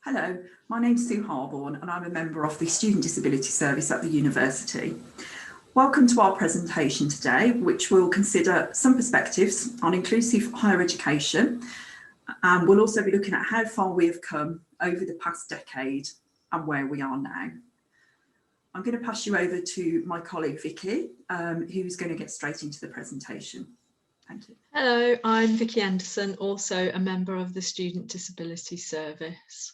Hello, my name's Sue Harborne and I'm a member of the Student Disability Service at the university. Welcome to our presentation today, which will consider some perspectives on inclusive higher education, and we'll also be looking at how far we have come over the past decade and where we are now. I'm going to pass you over to my colleague Vicky, who's going to get straight into the presentation. Thank you. Hello, I'm Vicky Anderson, also a member of the Student Disability Service.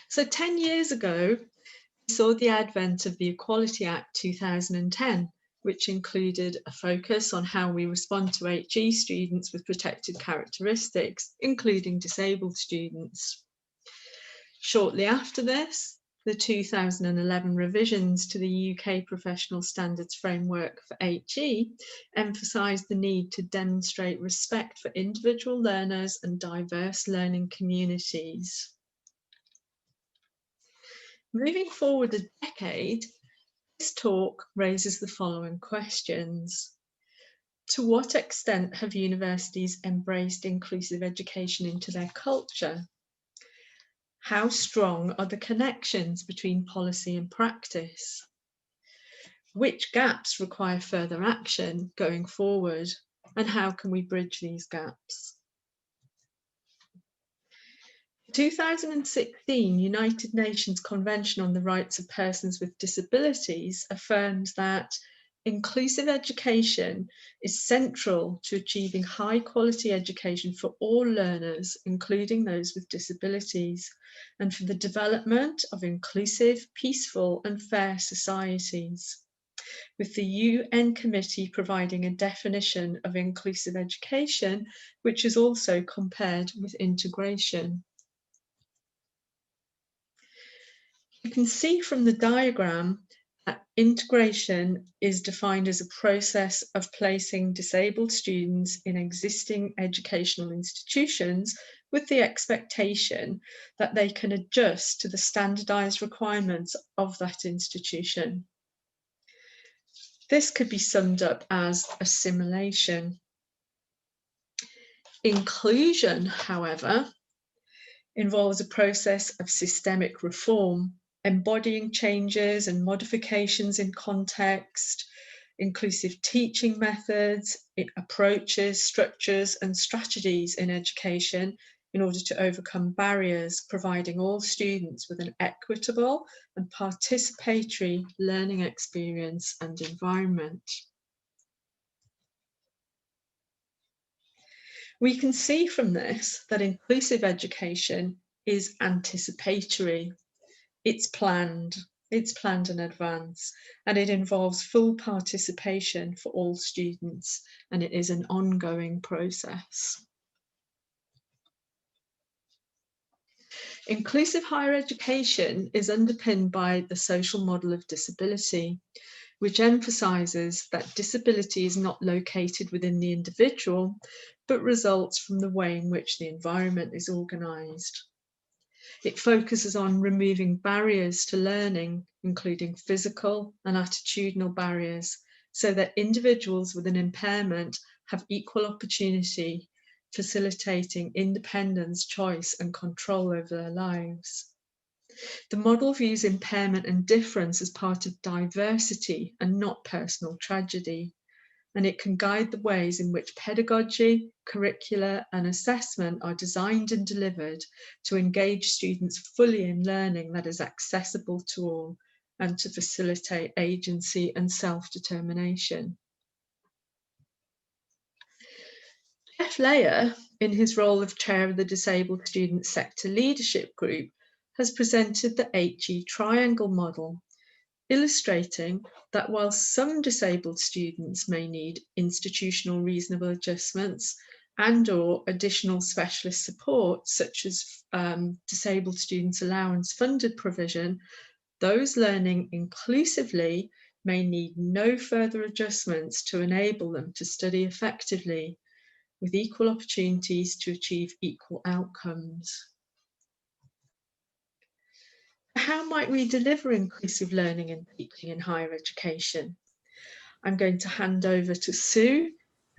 So 10 years ago, we saw the advent of the Equality Act 2010, which included a focus on how we respond to HE students with protected characteristics, including disabled students. Shortly after this, the 2011 revisions to the UK Professional Standards Framework for HE emphasised the need to demonstrate respect for individual learners and diverse learning communities. Moving forward a decade, this talk raises the following questions. To what extent have universities embraced inclusive education into their culture? How strong are the connections between policy and practice? Which gaps require further action going forward? And how can we bridge these gaps? The 2016 United Nations Convention on the Rights of Persons with Disabilities affirms that inclusive education is central to achieving high quality education for all learners, including those with disabilities, and for the development of inclusive, peaceful and fair societies, with the UN Committee providing a definition of inclusive education, which is also compared with integration. You can see from the diagram that integration is defined as a process of placing disabled students in existing educational institutions with the expectation that they can adjust to the standardised requirements of that institution. This could be summed up as assimilation. Inclusion, however, involves a process of systemic reform, embodying changes and modifications in context, inclusive teaching methods, approaches, structures and strategies in education in order to overcome barriers, providing all students with an equitable and participatory learning experience and environment. We can see from this that inclusive education is anticipatory. It's planned in advance, and it involves full participation for all students, and it is an ongoing process. Inclusive higher education is underpinned by the social model of disability, which emphasises that disability is not located within the individual, but results from the way in which the environment is organised. It focuses on removing barriers to learning, including physical and attitudinal barriers, so that individuals with an impairment have equal opportunity, facilitating independence, choice and control over their lives. The model views impairment and difference as part of diversity and not personal tragedy, and it can guide the ways in which pedagogy, curricula and assessment are designed and delivered to engage students fully in learning that is accessible to all and to facilitate agency and self-determination. Jeff Layer, in his role of chair of the Disabled Student Sector Leadership Group, has presented the HE triangle model, illustrating that while some disabled students may need institutional reasonable adjustments and/or additional specialist support, such as disabled students allowance funded provision, those learning inclusively may need no further adjustments to enable them to study effectively with equal opportunities to achieve equal outcomes. How might we deliver inclusive learning and teaching in higher education? I'm going to hand over to Sue,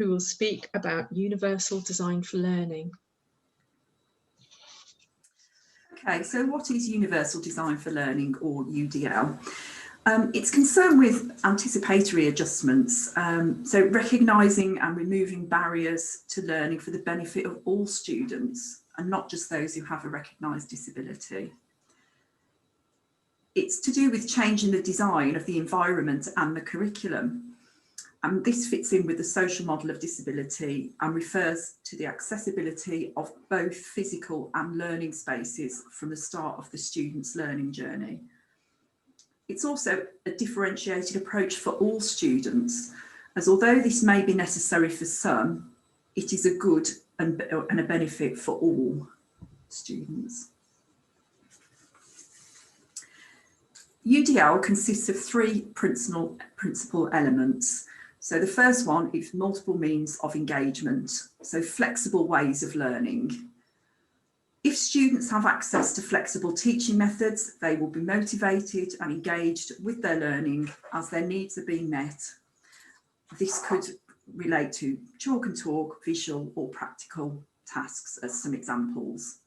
who will speak about Universal Design for Learning. Okay, so what is Universal Design for Learning, or UDL? It's concerned with anticipatory adjustments, so recognising and removing barriers to learning for the benefit of all students and not just those who have a recognised disability. It's to do with changing the design of the environment and the curriculum. And this fits in with the social model of disability and refers to the accessibility of both physical and learning spaces from the start of the student's learning journey. It's also a differentiated approach for all students, as although this may be necessary for some, it is a good and a benefit for all students. UDL consists of three principal elements. So the first one is multiple means of engagement, so flexible ways of learning. If students have access to flexible teaching methods, they will be motivated and engaged with their learning as their needs are being met. This could relate to chalk and talk, visual or practical tasks as some examples.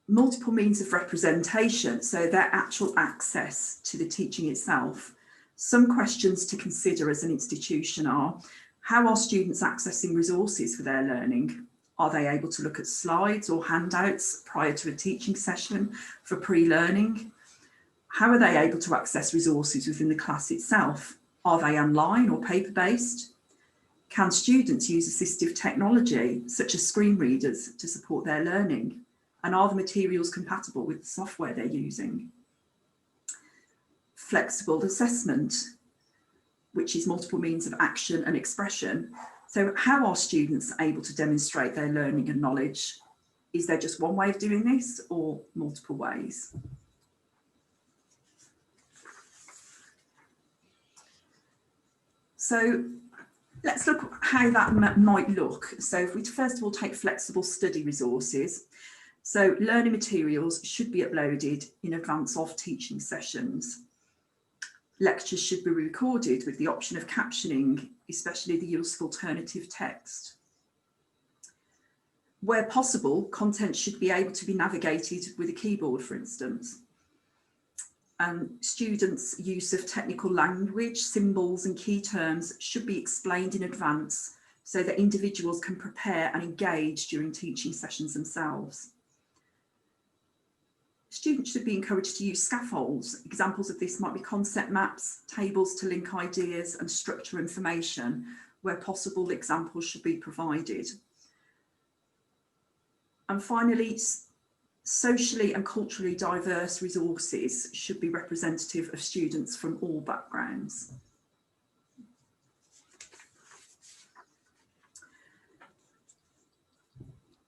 Multiple means of representation, so their actual access to the teaching itself. Some questions to consider as an institution are, how are students accessing resources for their learning? Are they able to look at slides or handouts prior to a teaching session for pre-learning? How are they able to access resources within the class itself? Are they online or paper-based? Can students use assistive technology, such as screen readers, to support their learning? And are the materials compatible with the software they're using? Flexible assessment, which is multiple means of action and expression. So how are students able to demonstrate their learning and knowledge? Is there just one way of doing this or multiple ways? So let's look at how that might look. So if we first of all take flexible study resources, so learning materials should be uploaded in advance of teaching sessions. Lectures should be recorded with the option of captioning, especially the use of alternative text. Where possible, content should be able to be navigated with a keyboard, for instance. Students' use of technical language, symbols and key terms should be explained in advance so that individuals can prepare and engage during teaching sessions themselves. Students should be encouraged to use scaffolds. Examples of this might be concept maps, tables to link ideas and structure information. Where possible, examples should be provided. And finally, socially and culturally diverse resources should be representative of students from all backgrounds.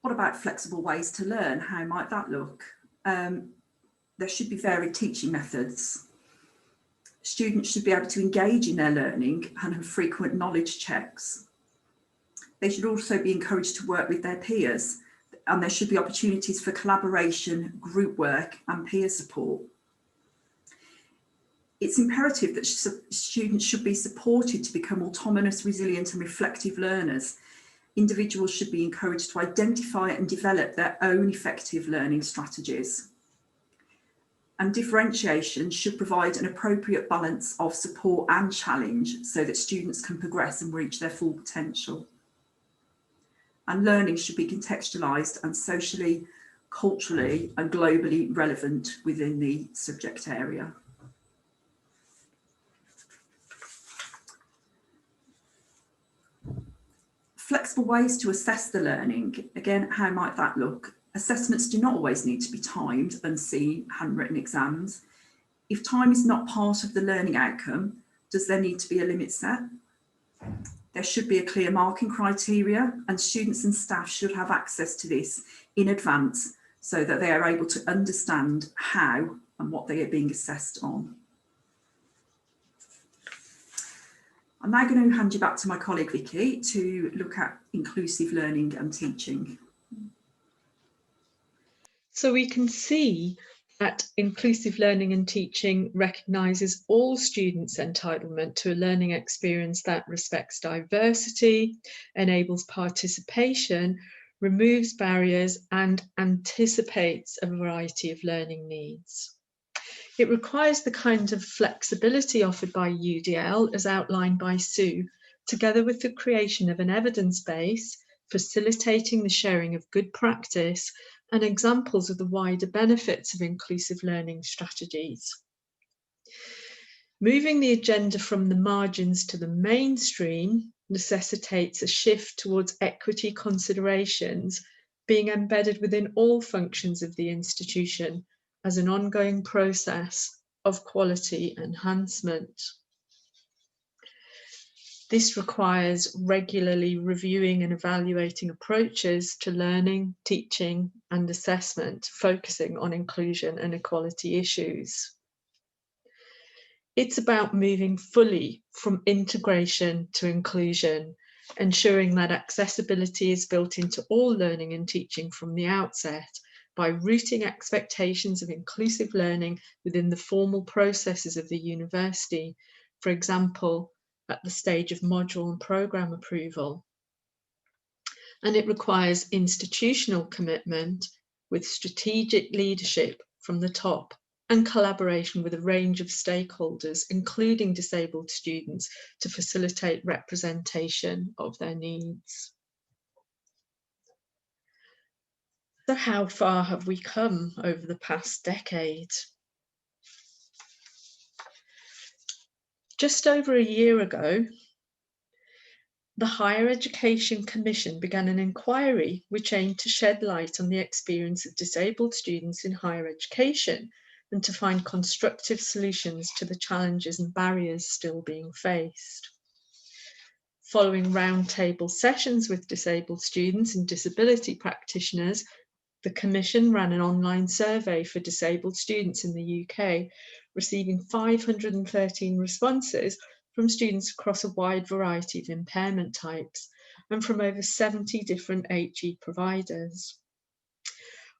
What about flexible ways to learn? How might that look? There should be varied teaching methods. Students should be able to engage in their learning and have frequent knowledge checks. They should also be encouraged to work with their peers, and there should be opportunities for collaboration, group work and peer support. It's imperative that students should be supported to become autonomous, resilient and reflective learners. Individuals should be encouraged to identify and develop their own effective learning strategies. And differentiation should provide an appropriate balance of support and challenge so that students can progress and reach their full potential. And learning should be contextualised and socially, culturally and globally relevant within the subject area. Flexible ways to assess the learning. Again, how might that look? Assessments do not always need to be timed and see handwritten exams. If time is not part of the learning outcome, does there need to be a limit set? There should be a clear marking criteria, and students and staff should have access to this in advance so that they are able to understand how and what they are being assessed on. I'm now going to hand you back to my colleague Vicky to look at inclusive learning and teaching. So we can see that inclusive learning and teaching recognises all students' entitlement to a learning experience that respects diversity, enables participation, removes barriers, and anticipates a variety of learning needs. It requires the kind of flexibility offered by UDL as outlined by Sue, together with the creation of an evidence base, facilitating the sharing of good practice and examples of the wider benefits of inclusive learning strategies. Moving the agenda from the margins to the mainstream necessitates a shift towards equity considerations being embedded within all functions of the institution as an ongoing process of quality enhancement. This requires regularly reviewing and evaluating approaches to learning, teaching, and assessment, focusing on inclusion and equality issues. It's about moving fully from integration to inclusion, ensuring that accessibility is built into all learning and teaching from the outset, by rooting expectations of inclusive learning within the formal processes of the university, for example, at the stage of module and programme approval. And it requires institutional commitment with strategic leadership from the top and collaboration with a range of stakeholders, including disabled students, to facilitate representation of their needs. So how far have we come over the past decade? Just over a year ago, the Higher Education Commission began an inquiry which aimed to shed light on the experience of disabled students in higher education and to find constructive solutions to the challenges and barriers still being faced. Following roundtable sessions with disabled students and disability practitioners, the Commission ran an online survey for disabled students in the UK, receiving 513 responses from students across a wide variety of impairment types and from over 70 different HE providers.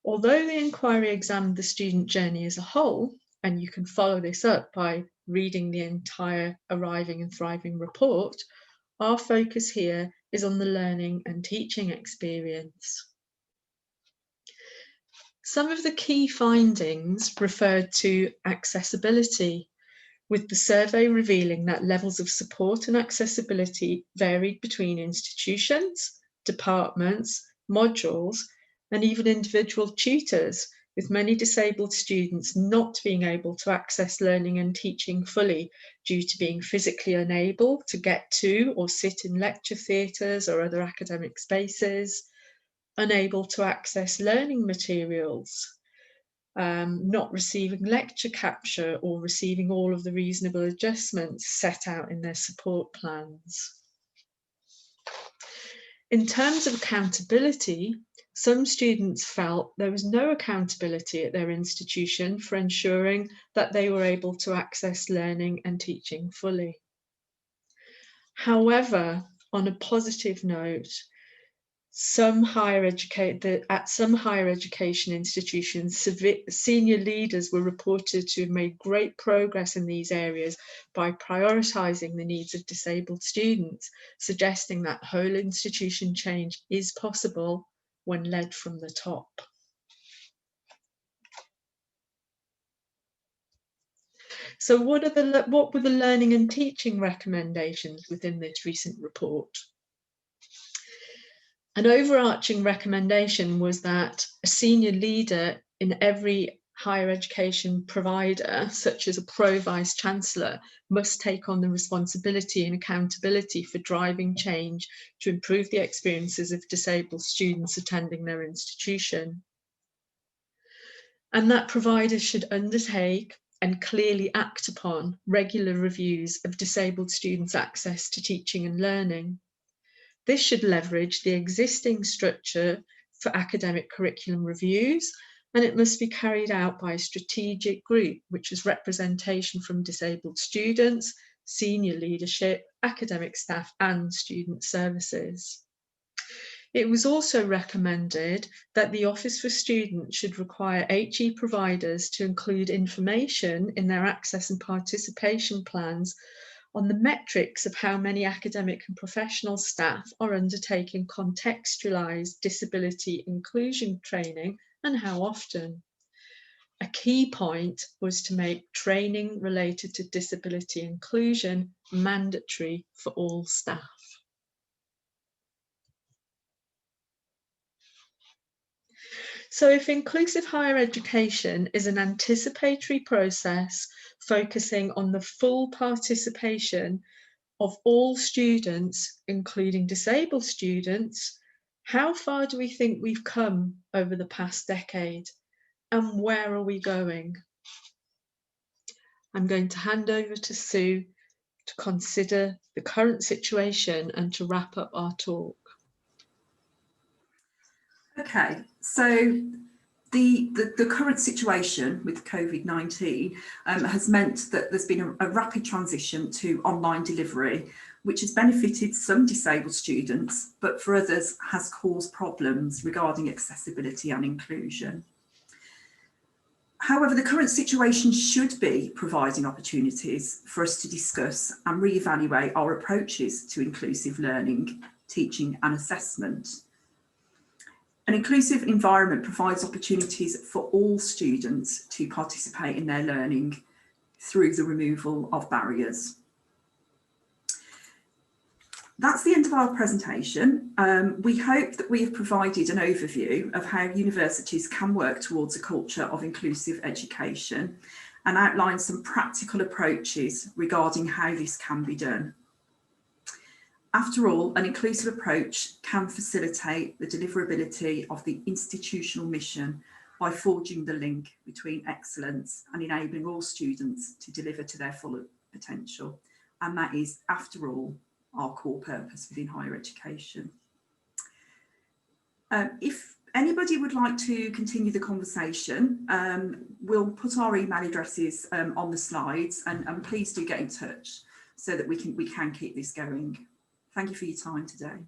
Although the inquiry examined the student journey as a whole, and you can follow this up by reading the entire Arriving and Thriving report, our focus here is on the learning and teaching experience. Some of the key findings referred to accessibility, with the survey revealing that levels of support and accessibility varied between institutions, departments, modules, and even individual tutors, with many disabled students not being able to access learning and teaching fully due to being physically unable to get to or sit in lecture theatres or other academic spaces, unable to access learning materials, not receiving lecture capture or receiving all of the reasonable adjustments set out in their support plans. In terms of accountability, some students felt there was no accountability at their institution for ensuring that they were able to access learning and teaching fully. However, on a positive note, at some higher education institutions, senior leaders were reported to have made great progress in these areas by prioritising the needs of disabled students, suggesting that whole institution change is possible when led from the top. So what were the learning and teaching recommendations within this recent report? An overarching recommendation was that a senior leader in every higher education provider, such as a pro-vice chancellor, must take on the responsibility and accountability for driving change to improve the experiences of disabled students attending their institution. And that providers should undertake and clearly act upon regular reviews of disabled students' access to teaching and learning. This should leverage the existing structure for academic curriculum reviews, and it must be carried out by a strategic group, which is representation from disabled students, senior leadership, academic staff, and student services. It was also recommended that the Office for Students should require HE providers to include information in their access and participation plans on the metrics of how many academic and professional staff are undertaking contextualised disability inclusion training and how often. A key point was to make training related to disability inclusion mandatory for all staff. So if inclusive higher education is an anticipatory process focusing on the full participation of all students, including disabled students, how far do we think we've come over the past decade? And where are we going? I'm going to hand over to Sue to consider the current situation and to wrap up our talk. Okay, so the current situation with COVID-19 has meant that there's been a rapid transition to online delivery, which has benefited some disabled students, but for others has caused problems regarding accessibility and inclusion. However, the current situation should be providing opportunities for us to discuss and reevaluate our approaches to inclusive learning, teaching and assessment. An inclusive environment provides opportunities for all students to participate in their learning through the removal of barriers. That's the end of our presentation. We hope that we have provided an overview of how universities can work towards a culture of inclusive education and outline some practical approaches regarding how this can be done. After all, an inclusive approach can facilitate the deliverability of the institutional mission by forging the link between excellence and enabling all students to deliver to their full potential. And that is, after all, our core purpose within higher education. If anybody would like to continue the conversation, we'll put our email addresses on the slides, and please do get in touch so that we can keep this going. Thank you for your time today.